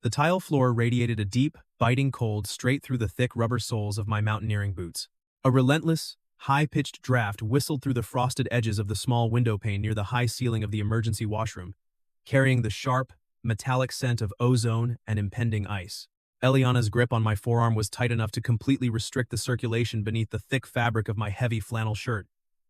The tile floor radiated a deep, biting cold straight through the thick rubber soles of my mountaineering boots. A relentless, high-pitched draft whistled through the frosted edges of the small window pane near the high ceiling of the emergency washroom, carrying the sharp, metallic scent of ozone and impending ice. Eliana's grip on my forearm was tight enough to completely restrict the circulation beneath the thick fabric of my heavy flannel shirt.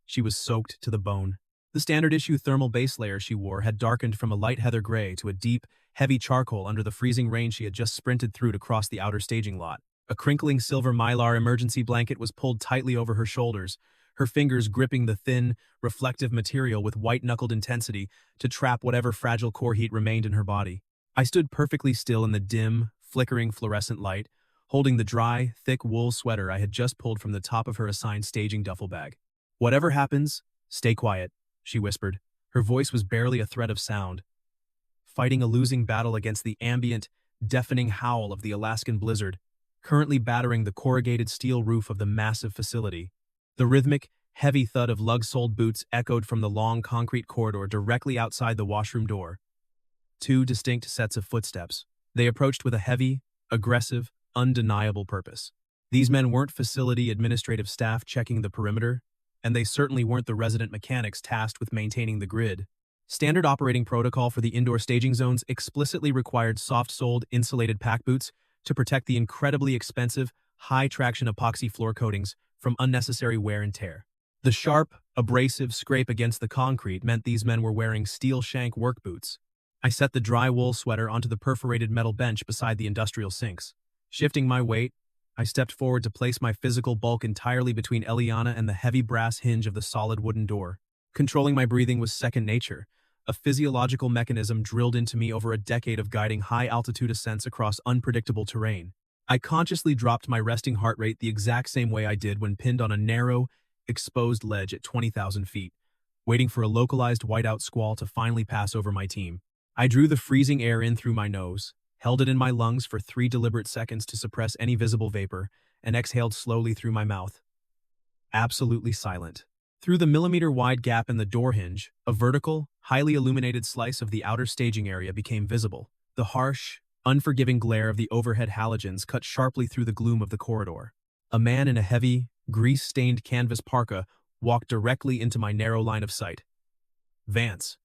She was soaked to the bone. The standard-issue thermal base layer she wore had darkened from a light heather gray to a deep, heavy charcoal under the freezing rain she had just sprinted through to cross the outer staging lot. A crinkling silver mylar emergency blanket was pulled tightly over her shoulders, her fingers gripping the thin, reflective material with white-knuckled intensity to trap whatever fragile core heat remained in her body. I stood perfectly still in the dim, flickering fluorescent light, holding the dry, thick wool sweater I had just pulled from the top of her assigned staging duffel bag. "Whatever happens, stay quiet," she whispered. Her voice was barely a thread of sound, fighting a losing battle against the ambient, deafening howl of the Alaskan blizzard, currently battering the corrugated steel roof of the massive facility. The rhythmic, heavy thud of lug-soled boots echoed from the long concrete corridor directly outside the washroom door. Two distinct sets of footsteps. They approached with a heavy, aggressive, undeniable purpose. These men weren't facility administrative staff checking the perimeter, and they certainly weren't the resident mechanics tasked with maintaining the grid. Standard operating protocol for the indoor staging zones explicitly required soft-soled, insulated pack boots to protect the incredibly expensive, high-traction epoxy floor coatings from unnecessary wear and tear. The sharp, abrasive scrape against the concrete meant these men were wearing steel shank work boots. I set the dry wool sweater onto the perforated metal bench beside the industrial sinks. Shifting my weight, I stepped forward to place my physical bulk entirely between Eliana and the heavy brass hinge of the solid wooden door. Controlling my breathing was second nature, a physiological mechanism drilled into me over a decade of guiding high-altitude ascents across unpredictable terrain. I consciously dropped my resting heart rate the exact same way I did when pinned on a narrow, exposed ledge at 20,000 feet, waiting for a localized whiteout squall to finally pass over my team. I drew the freezing air in through my nose, held it in my lungs for 3 deliberate seconds to suppress any visible vapor, and exhaled slowly through my mouth. Absolutely silent. Through the millimeter-wide gap in the door hinge, a vertical, highly illuminated slice of the outer staging area became visible. The harsh, unforgiving glare of the overhead halogens cut sharply through the gloom of the corridor. A man in a heavy, grease-stained canvas parka walked directly into my narrow line of sight. Vance,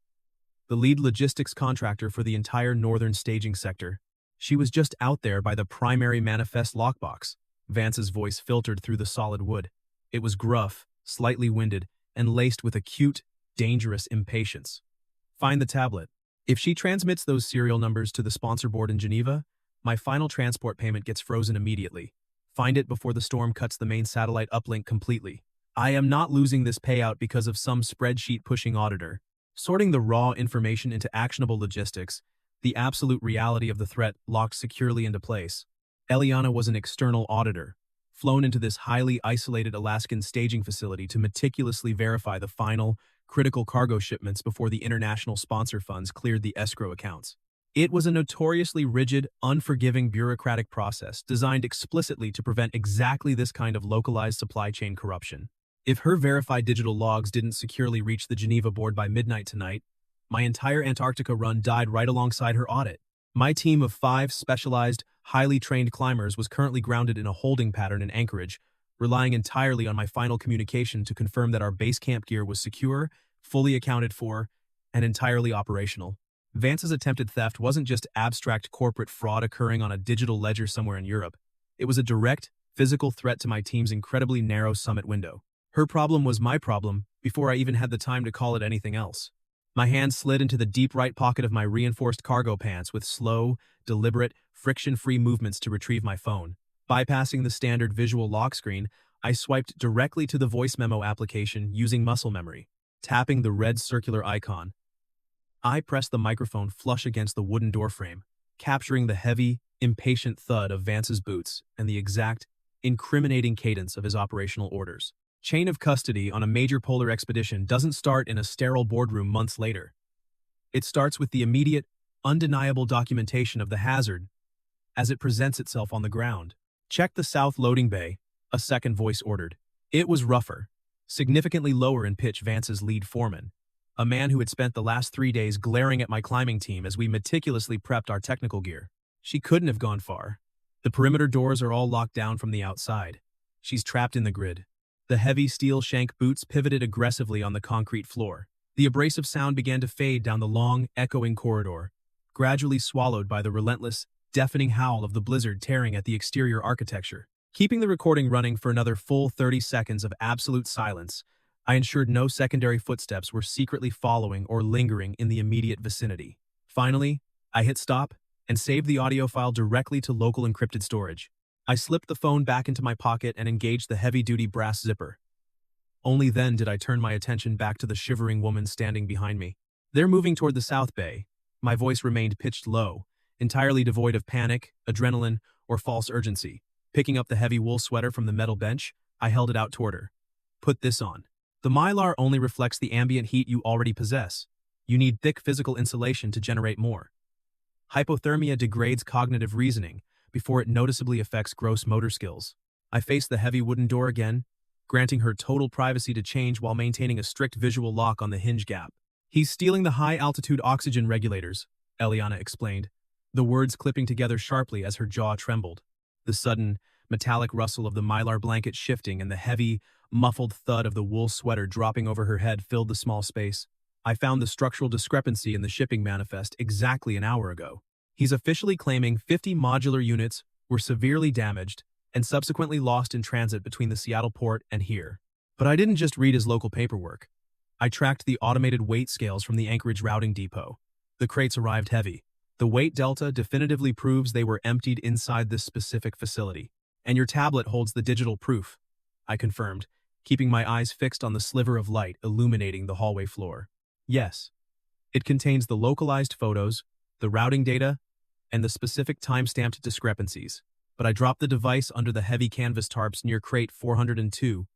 the lead logistics contractor for the entire northern staging sector. She was just out there by the primary manifest lockbox. Vance's voice filtered through the solid wood. It was gruff, slightly winded, and laced with acute, dangerous impatience. "Find the tablet. If she transmits those serial numbers to the sponsor board in Geneva, my final transport payment gets frozen immediately. Find it before the storm cuts the main satellite uplink completely. I am not losing this payout because of some spreadsheet-pushing auditor." Sorting the raw information into actionable logistics, the absolute reality of the threat locked securely into place. Eliana was an external auditor, flown into this highly isolated Alaskan staging facility to meticulously verify the final, critical cargo shipments before the international sponsor funds cleared the escrow accounts. It was a notoriously rigid, unforgiving bureaucratic process designed explicitly to prevent exactly this kind of localized supply chain corruption. If her verified digital logs didn't securely reach the Geneva board by midnight tonight, my entire Antarctica run died right alongside her audit. My team of 5 specialized, highly trained climbers was currently grounded in a holding pattern in Anchorage, relying entirely on my final communication to confirm that our base camp gear was secure, fully accounted for, and entirely operational. Vance's attempted theft wasn't just abstract corporate fraud occurring on a digital ledger somewhere in Europe. It was a direct, physical threat to my team's incredibly narrow summit window. Her problem was my problem before I even had the time to call it anything else. My hand slid into the deep right pocket of my reinforced cargo pants with slow, deliberate, friction-free movements to retrieve my phone. Bypassing the standard visual lock screen, I swiped directly to the voice memo application using muscle memory. Tapping the red circular icon, I pressed the microphone flush against the wooden doorframe, capturing the heavy, impatient thud of Vance's boots and the exact, incriminating cadence of his operational orders. Chain of custody on a major polar expedition doesn't start in a sterile boardroom months later. It starts with the immediate, undeniable documentation of the hazard as it presents itself on the ground. "Check the south loading bay," a second voice ordered. It was rougher, significantly lower in pitch. Vance's lead foreman, a man who had spent the last 3 days glaring at my climbing team as we meticulously prepped our technical gear. She couldn't have gone far. The perimeter doors are all locked down from the outside. She's trapped in the grid. The heavy steel shank boots pivoted aggressively on the concrete floor. The abrasive sound began to fade down the long, echoing corridor, gradually swallowed by the relentless, deafening howl of the blizzard tearing at the exterior architecture. Keeping the recording running for another full 30 seconds of absolute silence, I ensured no secondary footsteps were secretly following or lingering in the immediate vicinity. Finally, I hit stop and saved the audio file directly to local encrypted storage. I slipped the phone back into my pocket and engaged the heavy-duty brass zipper. Only then did I turn my attention back to the shivering woman standing behind me. They're moving toward the South Bay. My voice remained pitched low, entirely devoid of panic, adrenaline, or false urgency. Picking up the heavy wool sweater from the metal bench, I held it out toward her. Put this on. The mylar only reflects the ambient heat you already possess. You need thick physical insulation to generate more. Hypothermia degrades cognitive reasoning before it noticeably affects gross motor skills. I faced the heavy wooden door again, granting her total privacy to change while maintaining a strict visual lock on the hinge gap. He's stealing the high-altitude oxygen regulators, Eliana explained, the words clipping together sharply as her jaw trembled. The sudden, metallic rustle of the mylar blanket shifting and the heavy, muffled thud of the wool sweater dropping over her head filled the small space. I found the structural discrepancy in the shipping manifest exactly an hour ago. He's officially claiming 50 modular units were severely damaged and subsequently lost in transit between the Seattle port and here. But I didn't just read his local paperwork. I tracked the automated weight scales from the Anchorage routing depot. The crates arrived heavy. The weight delta definitively proves they were emptied inside this specific facility. And your tablet holds the digital proof, I confirmed, keeping my eyes fixed on the sliver of light illuminating the hallway floor. Yes, it contains the localized photos, the routing data, and the specific time-stamped discrepancies. But I dropped the device under the heavy canvas tarps near crate 402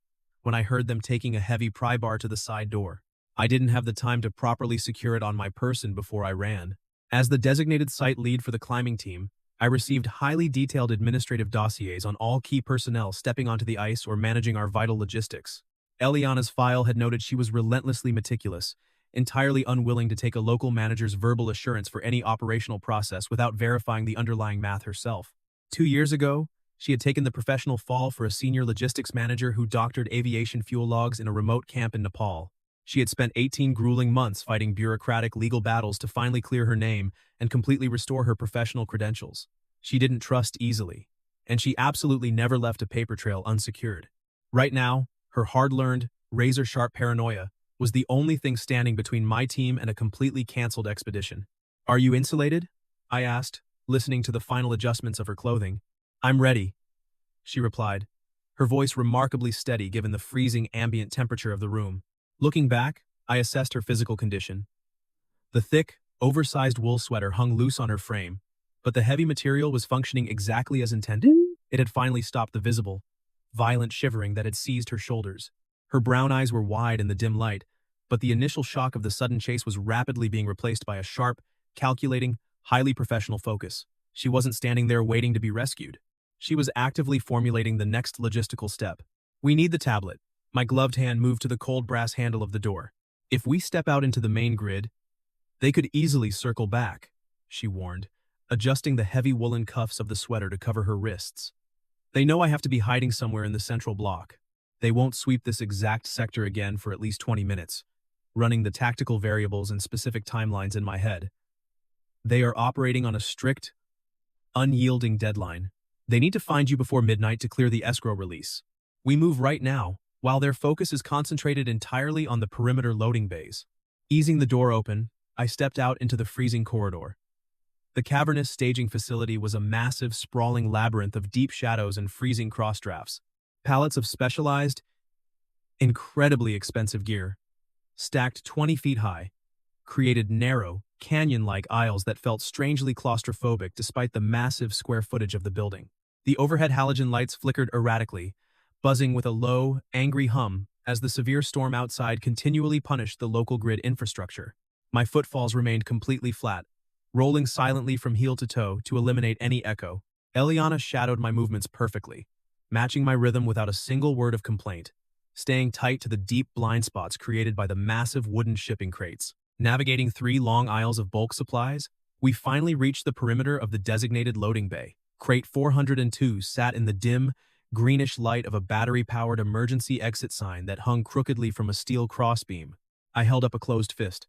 when I heard them taking a heavy pry bar to the side door. I didn't have the time to properly secure it on my person before I ran. As the designated site lead for the climbing team, I received highly detailed administrative dossiers on all key personnel stepping onto the ice or managing our vital logistics. Eliana's file had noted she was relentlessly meticulous, entirely unwilling to take a local manager's verbal assurance for any operational process without verifying the underlying math herself. 2 years ago, she had taken the professional fall for a senior logistics manager who doctored aviation fuel logs in a remote camp in Nepal. She had spent 18 grueling months fighting bureaucratic legal battles to finally clear her name and completely restore her professional credentials. She didn't trust easily, and she absolutely never left a paper trail unsecured. Right now, her hard-learned, razor-sharp paranoia was the only thing standing between my team and a completely canceled expedition. "Are you insulated?" I asked, listening to the final adjustments of her clothing. "I'm ready," she replied, her voice remarkably steady given the freezing ambient temperature of the room. Looking back, I assessed her physical condition. The thick, oversized wool sweater hung loose on her frame, but the heavy material was functioning exactly as intended. It had finally stopped the visible, violent shivering that had seized her shoulders. Her brown eyes were wide in the dim light, but the initial shock of the sudden chase was rapidly being replaced by a sharp, calculating, highly professional focus. She wasn't standing there waiting to be rescued. She was actively formulating the next logistical step. "We need the tablet." My gloved hand moved to the cold brass handle of the door. "If we step out into the main grid, they could easily circle back," she warned, adjusting the heavy woolen cuffs of the sweater to cover her wrists. "They know I have to be hiding somewhere in the central block. They won't sweep this exact sector again for at least 20 minutes, running the tactical variables and specific timelines in my head. They are operating on a strict, unyielding deadline. They need to find you before midnight to clear the escrow release. We move right now, while their focus is concentrated entirely on the perimeter loading bays." Easing the door open, I stepped out into the freezing corridor. The cavernous staging facility was a massive, sprawling labyrinth of deep shadows and freezing crossdrafts. Pallets of specialized, incredibly expensive gear, stacked 20 feet high, created narrow, canyon-like aisles that felt strangely claustrophobic despite the massive square footage of the building. The overhead halogen lights flickered erratically, buzzing with a low, angry hum as the severe storm outside continually punished the local grid infrastructure. My footfalls remained completely flat, rolling silently from heel to toe to eliminate any echo. Eliana shadowed my movements perfectly, matching my rhythm without a single word of complaint, staying tight to the deep blind spots created by the massive wooden shipping crates. Navigating 3 long aisles of bulk supplies, We finally reached the perimeter of the designated loading bay. Crate 402 sat in the dim, greenish light of a battery-powered emergency exit sign that hung crookedly from a steel crossbeam. I held up a closed fist.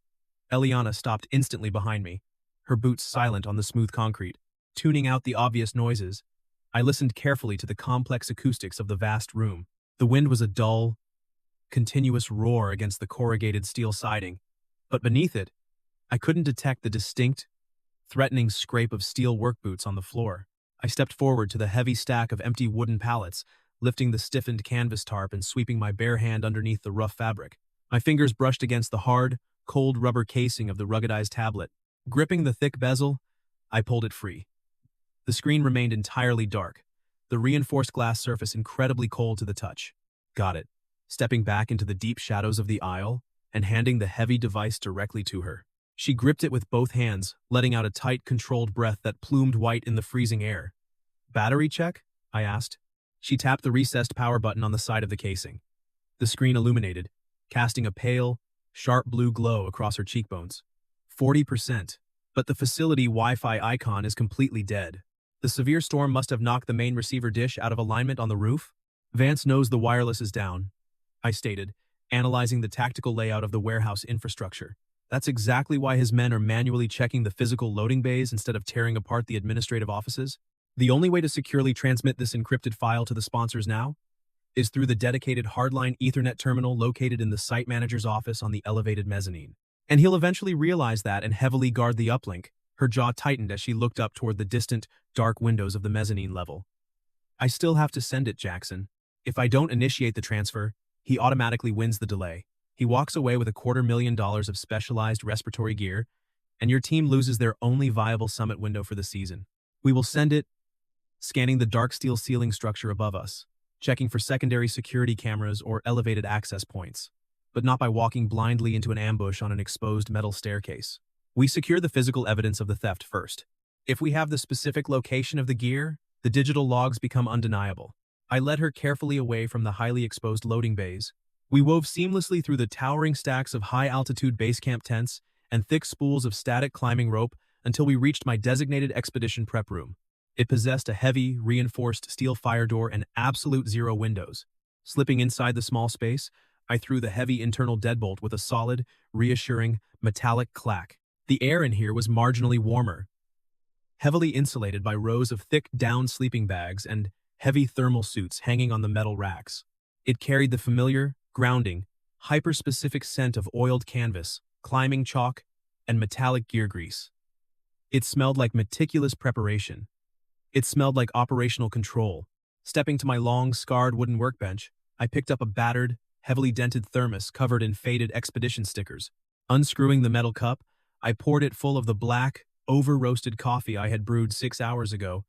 Eliana stopped instantly behind me, her boots silent on the smooth concrete. Tuning out the obvious noises, I listened carefully to the complex acoustics of the vast room. The wind was a dull, continuous roar against the corrugated steel siding, but beneath it, I couldn't detect the distinct, threatening scrape of steel work boots on the floor. I stepped forward to the heavy stack of empty wooden pallets, lifting the stiffened canvas tarp and sweeping my bare hand underneath the rough fabric. My fingers brushed against the hard, cold rubber casing of the ruggedized tablet. Gripping the thick bezel, I pulled it free. The screen remained entirely dark, the reinforced glass surface incredibly cold to the touch. Got it. Stepping back into the deep shadows of the aisle and handing the heavy device directly to her. She gripped it with both hands, letting out a tight, controlled breath that plumed white in the freezing air. "Battery check?" I asked. She tapped the recessed power button on the side of the casing. The screen illuminated, casting a pale, sharp blue glow across her cheekbones. 40%. But the facility Wi-Fi icon is completely dead. The severe storm must have knocked the main receiver dish out of alignment on the roof. "Vance knows the wireless is down," I stated, analyzing the tactical layout of the warehouse infrastructure. That's exactly why his men are manually checking the physical loading bays instead of tearing apart the administrative offices. The only way to securely transmit this encrypted file to the sponsors now is through the dedicated hardline Ethernet terminal located in the site manager's office on the elevated mezzanine. And he'll eventually realize that and heavily guard the uplink. Her jaw tightened as she looked up toward the distant, dark windows of the mezzanine level. "I still have to send it, Jackson. If I don't initiate the transfer, he automatically wins the delay. He walks away with $250,000 of specialized respiratory gear, and your team loses their only viable summit window for the season. We will send it," scanning the dark steel ceiling structure above us, checking for secondary security cameras or elevated access points, but not by walking blindly into an ambush on an exposed metal staircase. "We secure the physical evidence of the theft first. If we have the specific location of the gear, the digital logs become undeniable." I led her carefully away from the highly exposed loading bays. We wove seamlessly through the towering stacks of high-altitude base camp tents and thick spools of static climbing rope until we reached my designated expedition prep room. It possessed a heavy, reinforced steel fire door and absolute zero windows. Slipping inside the small space, I threw the heavy internal deadbolt with a solid, reassuring, metallic clack. The air in here was marginally warmer, heavily insulated by rows of thick down sleeping bags and heavy thermal suits hanging on the metal racks. It carried the familiar, grounding, hyper-specific scent of oiled canvas, climbing chalk, and metallic gear grease. It smelled like meticulous preparation. It smelled like operational control. Stepping to my long, scarred wooden workbench, I picked up a battered, heavily dented thermos covered in faded expedition stickers. Unscrewing the metal cup, I poured it full of the black, over-roasted coffee I had brewed 6 hours ago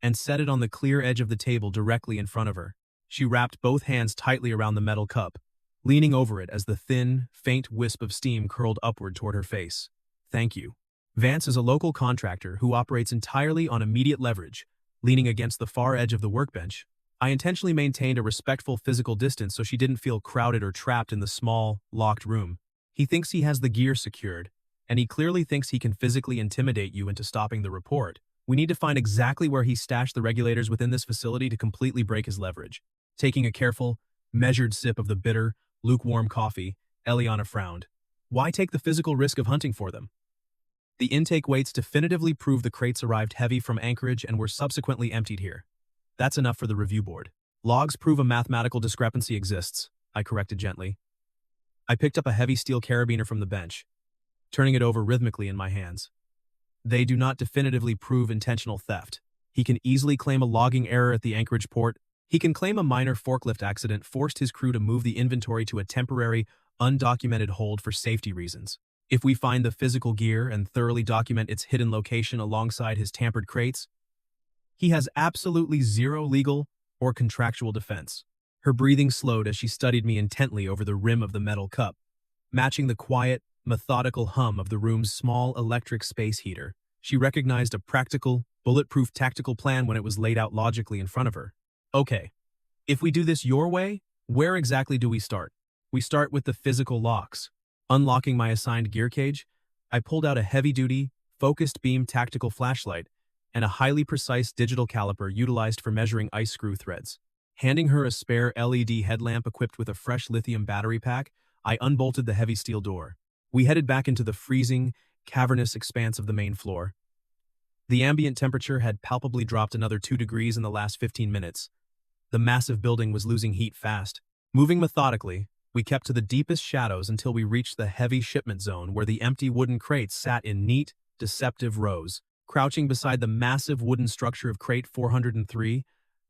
and set it on the clear edge of the table directly in front of her. She wrapped both hands tightly around the metal cup, leaning over it as the thin, faint wisp of steam curled upward toward her face. "Thank you." Vance is a local contractor who operates entirely on immediate leverage. Leaning against the far edge of the workbench, I intentionally maintained a respectful physical distance so she didn't feel crowded or trapped in the small, locked room. "He thinks he has the gear secured, and he clearly thinks he can physically intimidate you into stopping the report. We need to find exactly where he stashed the regulators within this facility to completely break his leverage." Taking a careful, measured sip of the bitter, lukewarm coffee, Eliana frowned. "Why take the physical risk of hunting for them? The intake weights definitively prove the crates arrived heavy from Anchorage and were subsequently emptied here. That's enough for the review board. Logs prove a mathematical discrepancy exists," I corrected gently. I picked up a heavy steel carabiner from the bench, turning it over rhythmically in my hands. "They do not definitively prove intentional theft. He can easily claim a logging error at the Anchorage port. He can claim a minor forklift accident forced his crew to move the inventory to a temporary, undocumented hold for safety reasons. If we find the physical gear and thoroughly document its hidden location alongside his tampered crates, he has absolutely zero legal or contractual defense." Her breathing slowed as she studied me intently over the rim of the metal cup, matching the quiet, methodical hum of the room's small electric space heater. She recognized a practical, bulletproof tactical plan when it was laid out logically in front of her. "Okay, if we do this your way, where exactly do we start?" "We start with the physical locks." Unlocking my assigned gear cage, I pulled out a heavy-duty, focused beam tactical flashlight, and a highly precise digital caliper utilized for measuring ice screw threads. Handing her a spare LED headlamp equipped with a fresh lithium battery pack, I unbolted the heavy steel door. We headed back into the freezing, cavernous expanse of the main floor. The ambient temperature had palpably dropped another 2 degrees in the last 15 minutes. The massive building was losing heat fast. Moving methodically, we kept to the deepest shadows until we reached the heavy shipment zone where the empty wooden crates sat in neat, deceptive rows. Crouching beside the massive wooden structure of crate 403,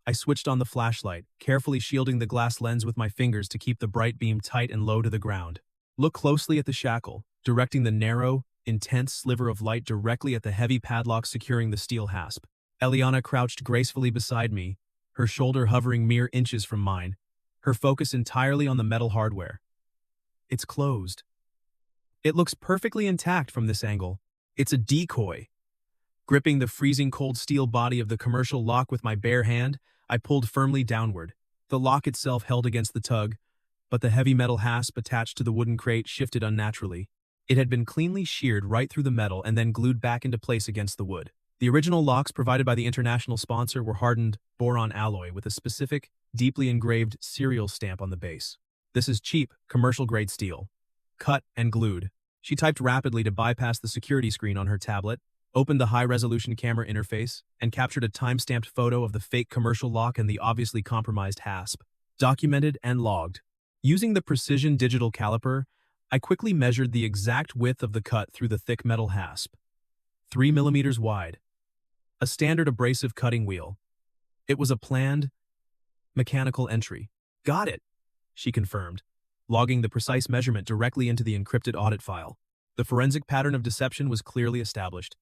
I switched on the flashlight, carefully shielding the glass lens with my fingers to keep the bright beam tight and low to the ground. Look closely at the shackle, directing the narrow, intense sliver of light directly at the heavy padlock securing the steel hasp. Eliana crouched gracefully beside me, her shoulder hovering mere inches from mine, her focus entirely on the metal hardware. It's closed. It looks perfectly intact from this angle. It's a decoy. Gripping the freezing cold steel body of the commercial lock with my bare hand, I pulled firmly downward. The lock itself held against the tug, but the heavy metal hasp attached to the wooden crate shifted unnaturally. It had been cleanly sheared right through the metal and then glued back into place against the wood. The original locks provided by the international sponsor were hardened boron alloy with a specific, deeply engraved serial stamp on the base. This is cheap, commercial-grade steel. Cut and glued. She typed rapidly to bypass the security screen on her tablet, opened the high-resolution camera interface, and captured a time-stamped photo of the fake commercial lock and the obviously compromised hasp. Documented and logged. Using the precision digital caliper, I quickly measured the exact width of the cut through the thick metal hasp. 3 millimeters wide. A standard abrasive cutting wheel. It was a planned, mechanical entry. Got it, she confirmed, logging the precise measurement directly into the encrypted audit file. The forensic pattern of deception was clearly established.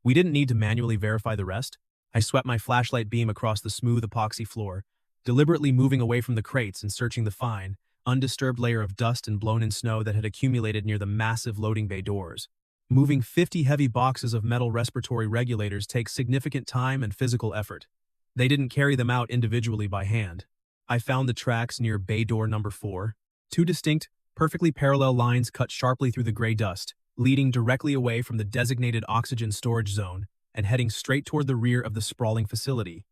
We didn't need to manually verify the rest. I swept my flashlight beam across the smooth epoxy floor, deliberately moving away from the crates and searching the fine, undisturbed layer of dust and blown-in snow that had accumulated near the massive loading bay doors. Moving 50 heavy boxes of metal respiratory regulators takes significant time and physical effort. They didn't carry them out individually by hand. I found the tracks near bay door number 4. 2 distinct, perfectly parallel lines cut sharply through the gray dust, leading directly away from the designated oxygen storage zone and heading straight toward the rear of the sprawling facility.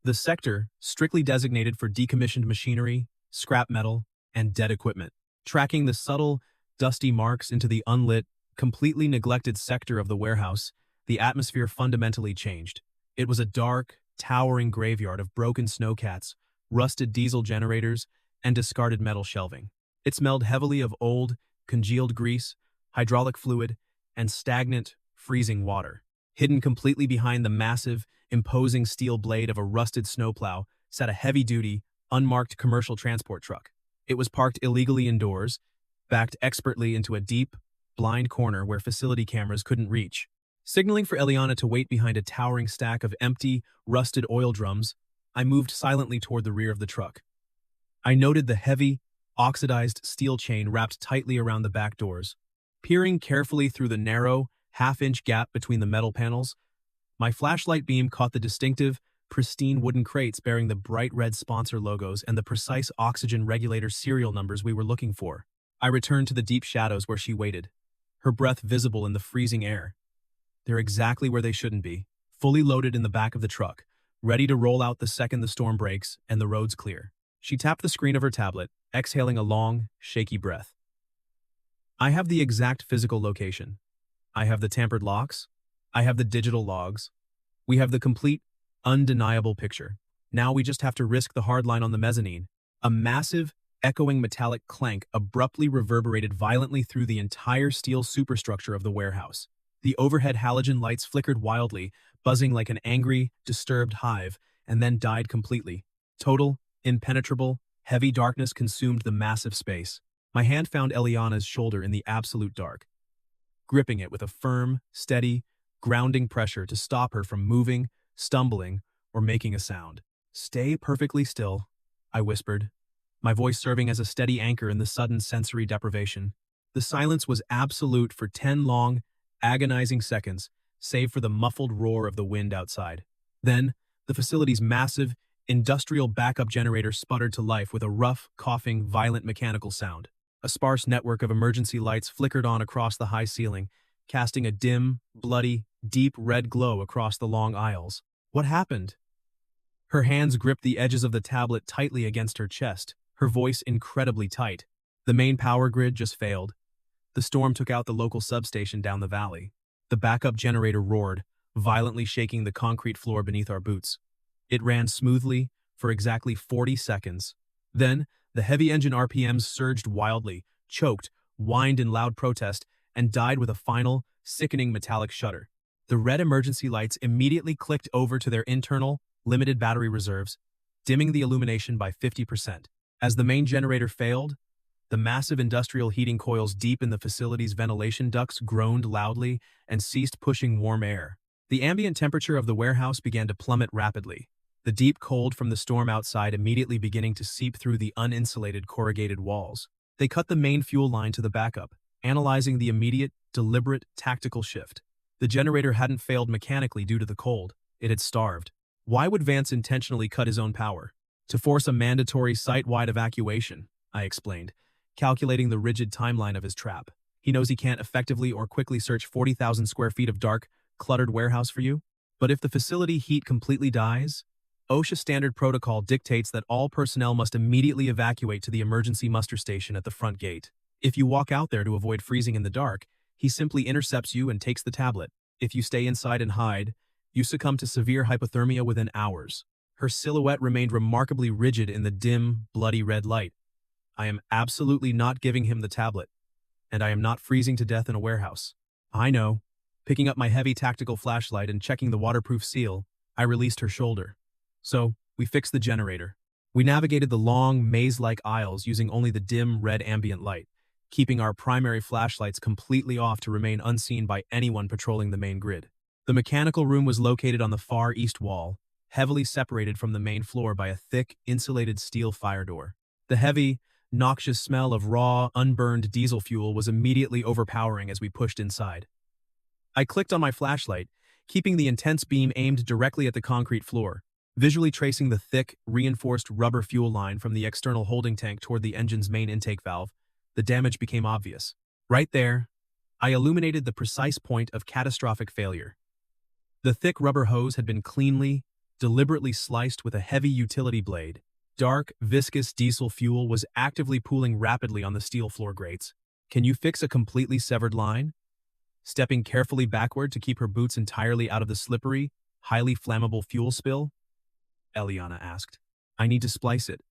The sector, strictly designated for decommissioned machinery, scrap metal, and dead equipment. Tracking the subtle, dusty marks into the unlit, completely neglected sector of the warehouse, the atmosphere fundamentally changed. It was a dark, towering graveyard of broken snowcats, rusted diesel generators, and discarded metal shelving. It smelled heavily of old, congealed grease, hydraulic fluid, and stagnant, freezing water. Hidden completely behind the massive, imposing steel blade of a rusted snowplow sat a heavy-duty, unmarked commercial transport truck. It was parked illegally indoors, backed expertly into a deep, blind corner where facility cameras couldn't reach. Signaling for Eliana to wait behind a towering stack of empty, rusted oil drums, I moved silently toward the rear of the truck. I noted the heavy, oxidized steel chain wrapped tightly around the back doors. Peering carefully through the narrow, half-inch gap between the metal panels, my flashlight beam caught the distinctive, pristine wooden crates bearing the bright red sponsor logos and the precise oxygen regulator serial numbers we were looking for. I returned to the deep shadows where she waited, her breath visible in the freezing air. They're exactly where they shouldn't be, fully loaded in the back of the truck, ready to roll out the second the storm breaks and the road's clear. She tapped the screen of her tablet, exhaling a long, shaky breath. I have the exact physical location. I have the tampered locks. I have the digital logs. We have the complete, undeniable picture. Now we just have to risk the hard line on the mezzanine. A massive, echoing metallic clank abruptly reverberated violently through the entire steel superstructure of the warehouse. The overhead halogen lights flickered wildly, buzzing like an angry, disturbed hive, and then died completely. Total, impenetrable, heavy darkness consumed the massive space. My hand found Eliana's shoulder in the absolute dark, gripping it with a firm, steady, grounding pressure to stop her from moving, stumbling, or making a sound. "Stay perfectly still," I whispered, my voice serving as a steady anchor in the sudden sensory deprivation. The silence was absolute for 10 long, agonizing seconds, save for the muffled roar of the wind outside. Then, the facility's massive, industrial backup generator sputtered to life with a rough, coughing, violent mechanical sound. A sparse network of emergency lights flickered on across the high ceiling, casting a dim, bloody, deep red glow across the long aisles. What happened? Her hands gripped the edges of the tablet tightly against her chest, her voice incredibly tight. The main power grid just failed. The storm took out the local substation down the valley. The backup generator roared, violently shaking the concrete floor beneath our boots. It ran smoothly for exactly 40 seconds. Then, the heavy engine RPMs surged wildly, choked, whined in loud protest, and died with a final, sickening metallic shudder. The red emergency lights immediately clicked over to their internal, limited battery reserves, dimming the illumination by 50%. As the main generator failed, the massive industrial heating coils deep in the facility's ventilation ducts groaned loudly and ceased pushing warm air. The ambient temperature of the warehouse began to plummet rapidly, the deep cold from the storm outside immediately beginning to seep through the uninsulated corrugated walls. They cut the main fuel line to the backup, analyzing the immediate, deliberate, tactical shift. The generator hadn't failed mechanically due to the cold. It had starved. Why would Vance intentionally cut his own power? To force a mandatory site-wide evacuation, I explained, calculating the rigid timeline of his trap. He knows he can't effectively or quickly search 40,000 square feet of dark, cluttered warehouse for you. But if the facility heat completely dies, OSHA standard protocol dictates that all personnel must immediately evacuate to the emergency muster station at the front gate. If you walk out there to avoid freezing in the dark, he simply intercepts you and takes the tablet. If you stay inside and hide, you succumb to severe hypothermia within hours. Her silhouette remained remarkably rigid in the dim, bloody red light. I am absolutely not giving him the tablet, and I am not freezing to death in a warehouse. I know. Picking up my heavy tactical flashlight and checking the waterproof seal, I released her shoulder. So, we fixed the generator. We navigated the long, maze-like aisles using only the dim, red ambient light, keeping our primary flashlights completely off to remain unseen by anyone patrolling the main grid. The mechanical room was located on the far east wall, heavily separated from the main floor by a thick, insulated steel fire door. The heavy, noxious smell of raw, unburned diesel fuel was immediately overpowering as we pushed inside. I clicked on my flashlight, keeping the intense beam aimed directly at the concrete floor, visually tracing the thick, reinforced rubber fuel line from the external holding tank toward the engine's main intake valve. The damage became obvious. Right there, I illuminated the precise point of catastrophic failure. The thick rubber hose had been cleanly, deliberately sliced with a heavy utility blade. Dark, viscous diesel fuel was actively pooling rapidly on the steel floor grates. Can you fix a completely severed line? Stepping carefully backward to keep her boots entirely out of the slippery, highly flammable fuel spill? Eliana asked. I need to splice it.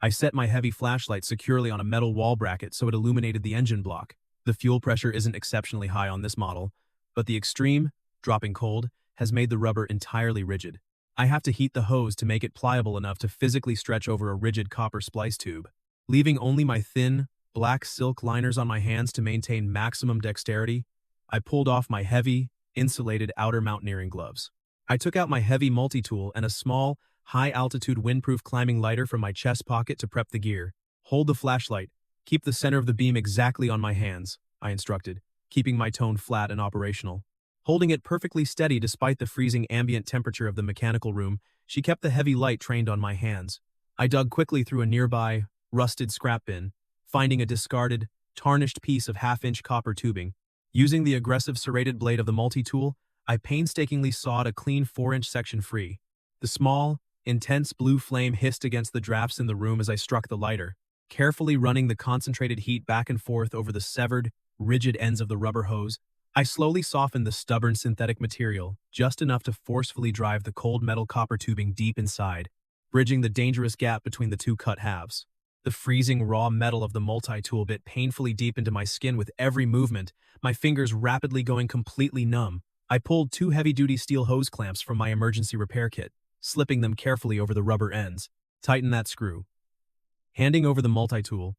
I set my heavy flashlight securely on a metal wall bracket so it illuminated the engine block. The fuel pressure isn't exceptionally high on this model, but the extreme, dropping cold, has made the rubber entirely rigid. I have to heat the hose to make it pliable enough to physically stretch over a rigid copper splice tube. Leaving only my thin, black silk liners on my hands to maintain maximum dexterity, I pulled off my heavy, insulated outer mountaineering gloves. I took out my heavy multi-tool and a small, high-altitude windproof climbing lighter from my chest pocket to prep the gear. Hold the flashlight. Keep the center of the beam exactly on my hands, I instructed, keeping my tone flat and operational. Holding it perfectly steady despite the freezing ambient temperature of the mechanical room, she kept the heavy light trained on my hands. I dug quickly through a nearby, rusted scrap bin, finding a discarded, tarnished piece of half-inch copper tubing. Using the aggressive serrated blade of the multi-tool, I painstakingly sawed a clean 4-inch section free. The small, intense blue flame hissed against the drafts in the room as I struck the lighter, carefully running the concentrated heat back and forth over the severed, rigid ends of the rubber hose. I slowly softened the stubborn synthetic material, just enough to forcefully drive the cold metal copper tubing deep inside, bridging the dangerous gap between the two cut halves. The freezing raw metal of the multi-tool bit painfully deep into my skin with every movement, my fingers rapidly going completely numb. I pulled 2 heavy-duty steel hose clamps from my emergency repair kit, slipping them carefully over the rubber ends. Tighten that screw. Handing over the multi-tool,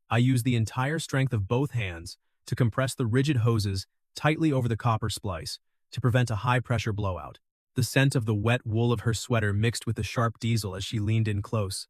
I used the entire strength of both hands to compress the rigid hoses tightly over the copper splice to prevent a high-pressure blowout. The scent of the wet wool of her sweater mixed with the sharp diesel as she leaned in close.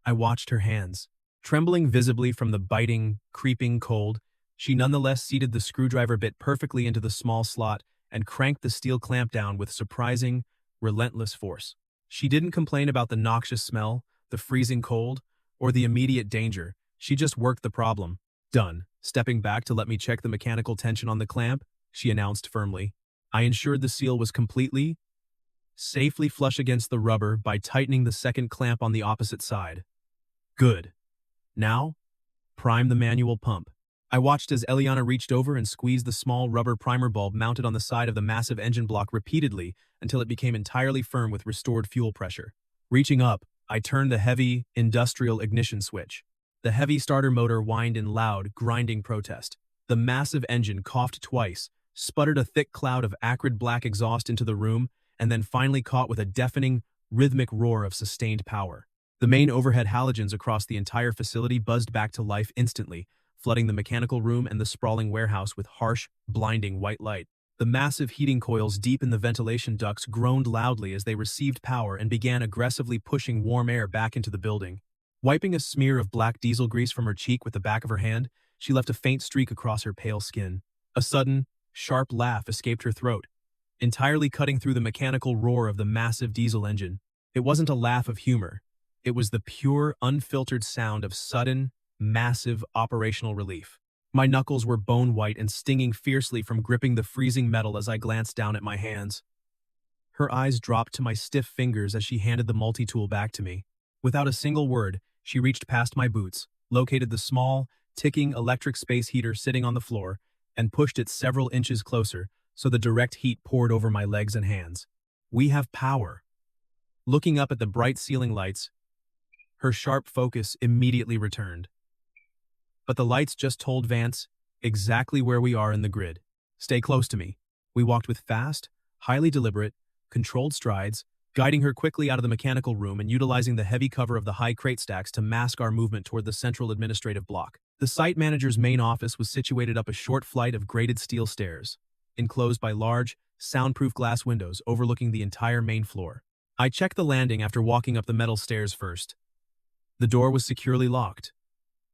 I watched her hands. Trembling visibly from the biting, creeping cold, she nonetheless seated the screwdriver bit perfectly into the small slot and cranked the steel clamp down with surprising, relentless force. She didn't complain about the noxious smell, the freezing cold, or the immediate danger. She just worked the problem. Done. Stepping back to let me check the mechanical tension on the clamp, she announced firmly. I ensured the seal was safely flush against the rubber by tightening the second clamp on the opposite side. Good. Now, prime the manual pump. I watched as Eliana reached over and squeezed the small rubber primer bulb mounted on the side of the massive engine block repeatedly until it became entirely firm with restored fuel pressure. Reaching up, I turned the heavy, industrial ignition switch. The heavy starter motor whined in loud, grinding protest. The massive engine coughed twice, sputtered a thick cloud of acrid black exhaust into the room, and then finally caught with a deafening, rhythmic roar of sustained power. The main overhead halogens across the entire facility buzzed back to life instantly, flooding the mechanical room and the sprawling warehouse with harsh, blinding white light. The massive heating coils deep in the ventilation ducts groaned loudly as they received power and began aggressively pushing warm air back into the building. Wiping a smear of black diesel grease from her cheek with the back of her hand, she left a faint streak across her pale skin. A sudden, sharp laugh escaped her throat, entirely cutting through the mechanical roar of the massive diesel engine. It wasn't a laugh of humor. It was the pure, unfiltered sound of sudden, massive operational relief. My knuckles were bone-white and stinging fiercely from gripping the freezing metal as I glanced down at my hands. Her eyes dropped to my stiff fingers as she handed the multi-tool back to me. Without a single word, she reached past my boots, located the small, ticking electric space heater sitting on the floor, and pushed it several inches closer so the direct heat poured over my legs and hands. We have power. Looking up at the bright ceiling lights, her sharp focus immediately returned. But the lights just told Vance exactly where we are in the grid. Stay close to me. We walked with fast, highly deliberate, controlled strides, guiding her quickly out of the mechanical room and utilizing the heavy cover of the high crate stacks to mask our movement toward the central administrative block. The site manager's main office was situated up a short flight of graded steel stairs, enclosed by large, soundproof glass windows overlooking the entire main floor. I checked the landing after walking up the metal stairs first. The door was securely locked.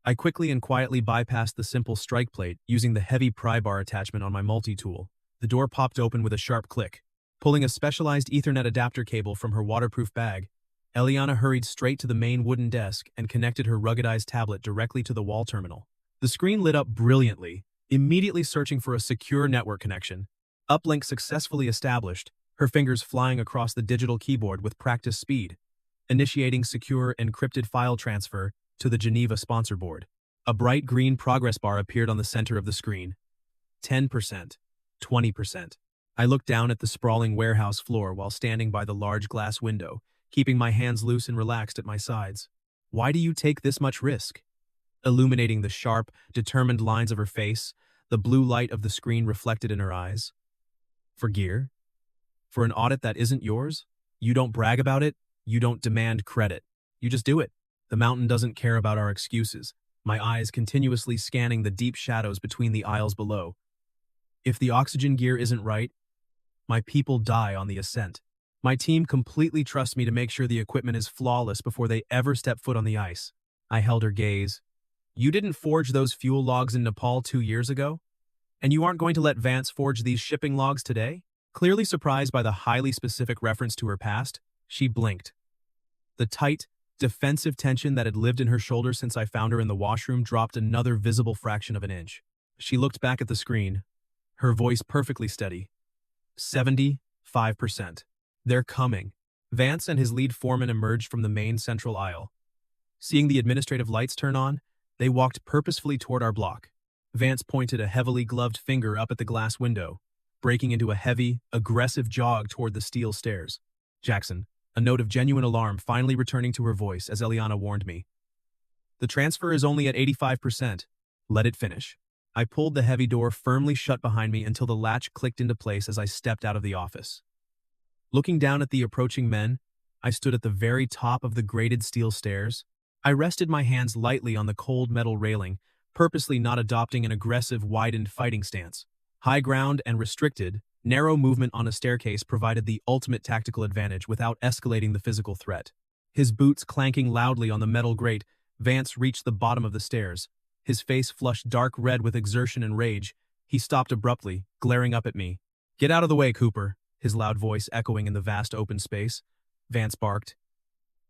I quickly and quietly bypassed the simple strike plate using the heavy pry bar attachment on my multi-tool. The door popped open with a sharp click. Pulling a specialized Ethernet adapter cable from her waterproof bag, Eliana hurried straight to the main wooden desk and connected her ruggedized tablet directly to the wall terminal. The screen lit up brilliantly, immediately searching for a secure network connection. Uplink successfully established, her fingers flying across the digital keyboard with practice speed, initiating secure encrypted file transfer to the Geneva sponsor board. A bright green progress bar appeared on the center of the screen. 10%, 20%. I looked down at the sprawling warehouse floor while standing by the large glass window, keeping my hands loose and relaxed at my sides. Why do you take this much risk? Illuminating the sharp, determined lines of her face, the blue light of the screen reflected in her eyes. For gear? For an audit that isn't yours? You don't brag about it, you don't demand credit. You just do it. The mountain doesn't care about our excuses, my eyes continuously scanning the deep shadows between the aisles below. If the oxygen gear isn't right, my people die on the ascent. My team completely trusts me to make sure the equipment is flawless before they ever step foot on the ice. I held her gaze. You didn't forge those fuel logs in Nepal 2 years ago? And you aren't going to let Vance forge these shipping logs today? Clearly surprised by the highly specific reference to her past, she blinked. The tight, defensive tension that had lived in her shoulder since I found her in the washroom dropped another visible fraction of an inch. She looked back at the screen, her voice perfectly steady. 75%. They're coming. Vance and his lead foreman emerged from the main central aisle. Seeing the administrative lights turn on, they walked purposefully toward our block. Vance pointed a heavily gloved finger up at the glass window, breaking into a heavy, aggressive jog toward the steel stairs. Jackson, a note of genuine alarm finally returning to her voice as Eliana warned me. The transfer is only at 85%. Let it finish. I pulled the heavy door firmly shut behind me until the latch clicked into place as I stepped out of the office. Looking down at the approaching men, I stood at the very top of the graded steel stairs. I rested my hands lightly on the cold metal railing, purposely not adopting an aggressive, widened fighting stance. High ground and restricted, narrow movement on a staircase provided the ultimate tactical advantage without escalating the physical threat. His boots clanking loudly on the metal grate, Vance reached the bottom of the stairs. His face flushed dark red with exertion and rage. He stopped abruptly, glaring up at me. "Get out of the way, Cooper," his loud voice echoing in the vast open space. Vance barked.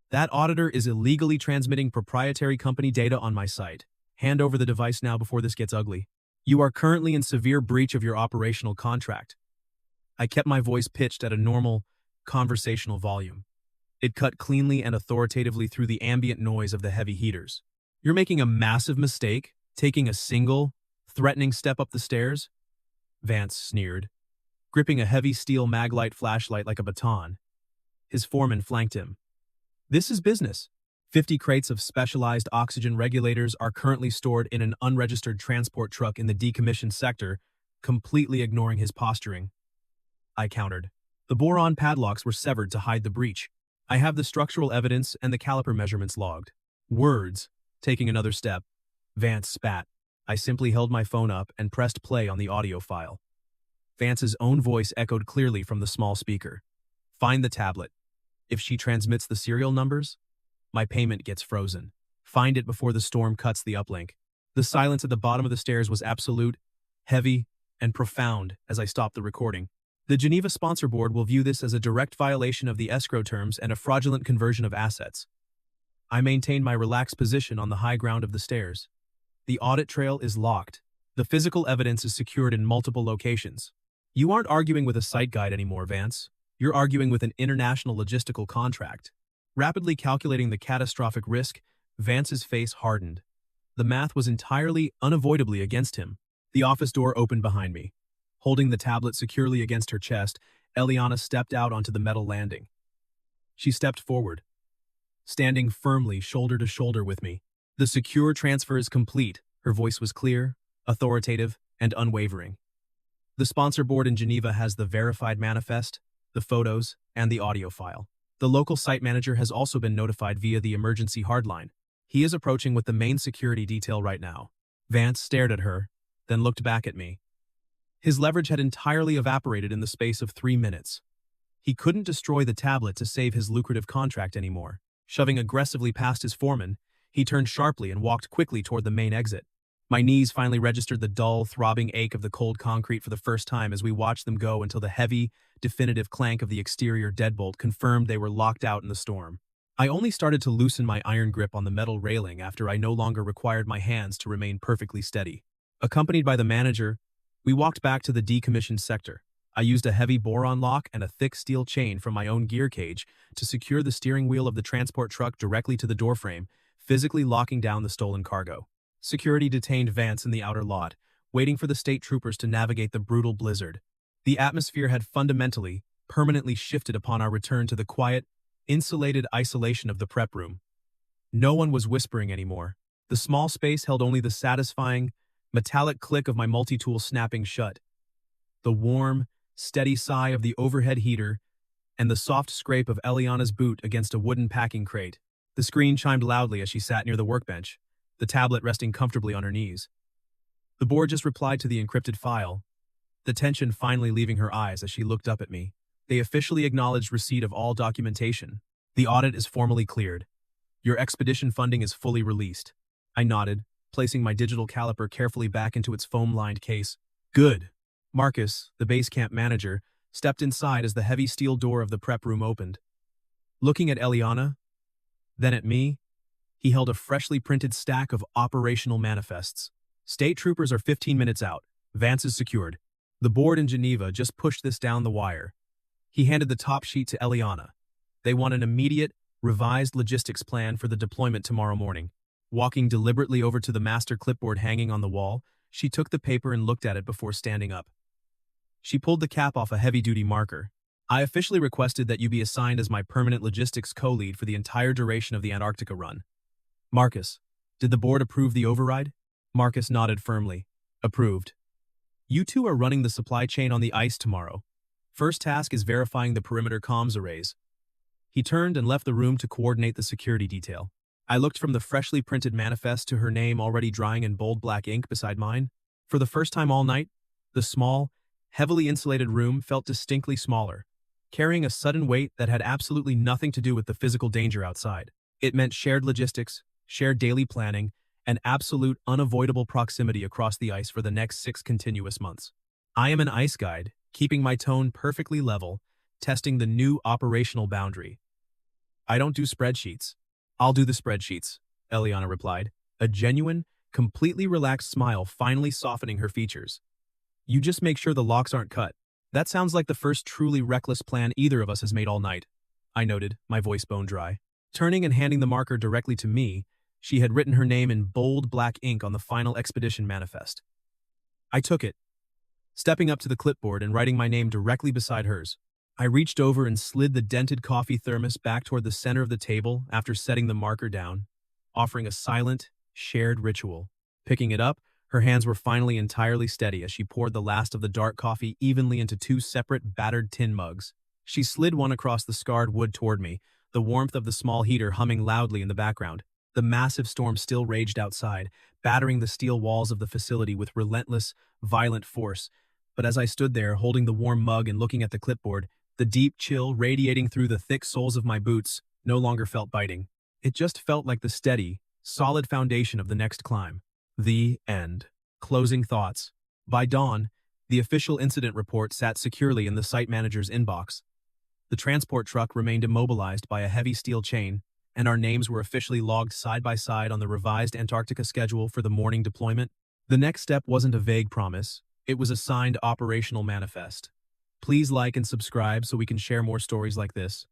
"That auditor is illegally transmitting proprietary company data on my site. Hand over the device now before this gets ugly. You are currently in severe breach of your operational contract." I kept my voice pitched at a normal, conversational volume. It cut cleanly and authoritatively through the ambient noise of the heavy heaters. "You're making a massive mistake, taking a single, threatening step up the stairs," Vance sneered, gripping a heavy steel maglite flashlight like a baton. His foreman flanked him. "This is business. 50 crates of specialized oxygen regulators are currently stored in an unregistered transport truck in the decommissioned sector," completely ignoring his posturing. I countered. "The boron padlocks were severed to hide the breach. I have the structural evidence and the caliper measurements logged." "Words." Taking another step, Vance spat. I simply held my phone up and pressed play on the audio file. Vance's own voice echoed clearly from the small speaker. "Find the tablet. If she transmits the serial numbers, my payment gets frozen. Find it before the storm cuts the uplink." The silence at the bottom of the stairs was absolute, heavy, and profound as I stopped the recording. "The Geneva Sponsor Board will view this as a direct violation of the escrow terms and a fraudulent conversion of assets." I maintained my relaxed position on the high ground of the stairs. "The audit trail is locked. The physical evidence is secured in multiple locations." "You aren't arguing with a site guide anymore, Vance. You're arguing with an international logistical contract." Rapidly calculating the catastrophic risk, Vance's face hardened. The math was entirely, unavoidably against him. The office door opened behind me. Holding the tablet securely against her chest, Eliana stepped out onto the metal landing. She stepped forward, standing firmly shoulder to shoulder with me. "The secure transfer is complete." Her voice was clear, authoritative, and unwavering. "The sponsor board in Geneva has the verified manifest, the photos, and the audio file. The local site manager has also been notified via the emergency hardline. He is approaching with the main security detail right now." Vance stared at her, then looked back at me. His leverage had entirely evaporated in the space of 3 minutes. He couldn't destroy the tablet to save his lucrative contract anymore. Shoving aggressively past his foreman, he turned sharply and walked quickly toward the main exit. My knees finally registered the dull, throbbing ache of the cold concrete for the first time as we watched them go until the heavy, definitive clank of the exterior deadbolt confirmed they were locked out in the storm. I only started to loosen my iron grip on the metal railing after I no longer required my hands to remain perfectly steady. Accompanied by the manager, we walked back to the decommissioned sector. I used a heavy boron lock and a thick steel chain from my own gear cage to secure the steering wheel of the transport truck directly to the doorframe, physically locking down the stolen cargo. Security detained Vance in the outer lot, waiting for the state troopers to navigate the brutal blizzard. The atmosphere had fundamentally, permanently shifted upon our return to the quiet, insulated isolation of the prep room. No one was whispering anymore. The small space held only the satisfying, metallic click of my multi-tool snapping shut, the warm, steady sigh of the overhead heater, and the soft scrape of Eliana's boot against a wooden packing crate. The screen chimed loudly as she sat near the workbench, the tablet resting comfortably on her knees. The board just replied to the encrypted file, the tension finally leaving her eyes as she looked up at me. "They officially acknowledged receipt of all documentation. The audit is formally cleared. Your expedition funding is fully released." I nodded, placing my digital caliper carefully back into its foam-lined case. "Good." Marcus, the base camp manager, stepped inside as the heavy steel door of the prep room opened. Looking at Eliana, then at me, he held a freshly printed stack of operational manifests. "State troopers are 15 minutes out. Vance is secured. The board in Geneva just pushed this down the wire." He handed the top sheet to Eliana. "They want an immediate, revised logistics plan for the deployment tomorrow morning." Walking deliberately over to the master clipboard hanging on the wall, she took the paper and looked at it before standing up. She pulled the cap off a heavy-duty marker. "I officially requested that you be assigned as my permanent logistics co-lead for the entire duration of the Antarctica run." "Marcus, did the board approve the override?" Marcus nodded firmly. "Approved. You two are running the supply chain on the ice tomorrow. First task is verifying the perimeter comms arrays." He turned and left the room to coordinate the security detail. I looked from the freshly printed manifest to her name already drying in bold black ink beside mine. For the first time all night, the small, heavily insulated room felt distinctly smaller, carrying a sudden weight that had absolutely nothing to do with the physical danger outside. It meant shared logistics, shared daily planning, and absolute unavoidable proximity across the ice for the next 6 continuous months. I am an ice guide, keeping my tone perfectly level, testing the new operational boundary. "I don't do spreadsheets." "I'll do the spreadsheets," Eliana replied, a genuine, completely relaxed smile finally softening her features. "You just make sure the locks aren't cut." That sounds like the first truly reckless plan either of us has made all night, I noted, my voice bone dry. Turning and handing the marker directly to me, she had written her name in bold black ink on the final expedition manifest. I took it, stepping up to the clipboard and writing my name directly beside hers. I reached over and slid the dented coffee thermos back toward the center of the table after setting the marker down, offering a silent, shared ritual. Picking it up, her hands were finally entirely steady as she poured the last of the dark coffee evenly into two separate battered tin mugs. She slid one across the scarred wood toward me, the warmth of the small heater humming loudly in the background. The massive storm still raged outside, battering the steel walls of the facility with relentless, violent force. But as I stood there, holding the warm mug and looking at the clipboard, the deep chill radiating through the thick soles of my boots no longer felt biting. It just felt like the steady, solid foundation of the next climb. The end. Closing thoughts. By dawn, the official incident report sat securely in the site manager's inbox. The transport truck remained immobilized by a heavy steel chain, and our names were officially logged side by side on the revised Antarctica schedule for the morning deployment. The next step wasn't a vague promise. It was a signed operational manifest. Please like and subscribe so we can share more stories like this.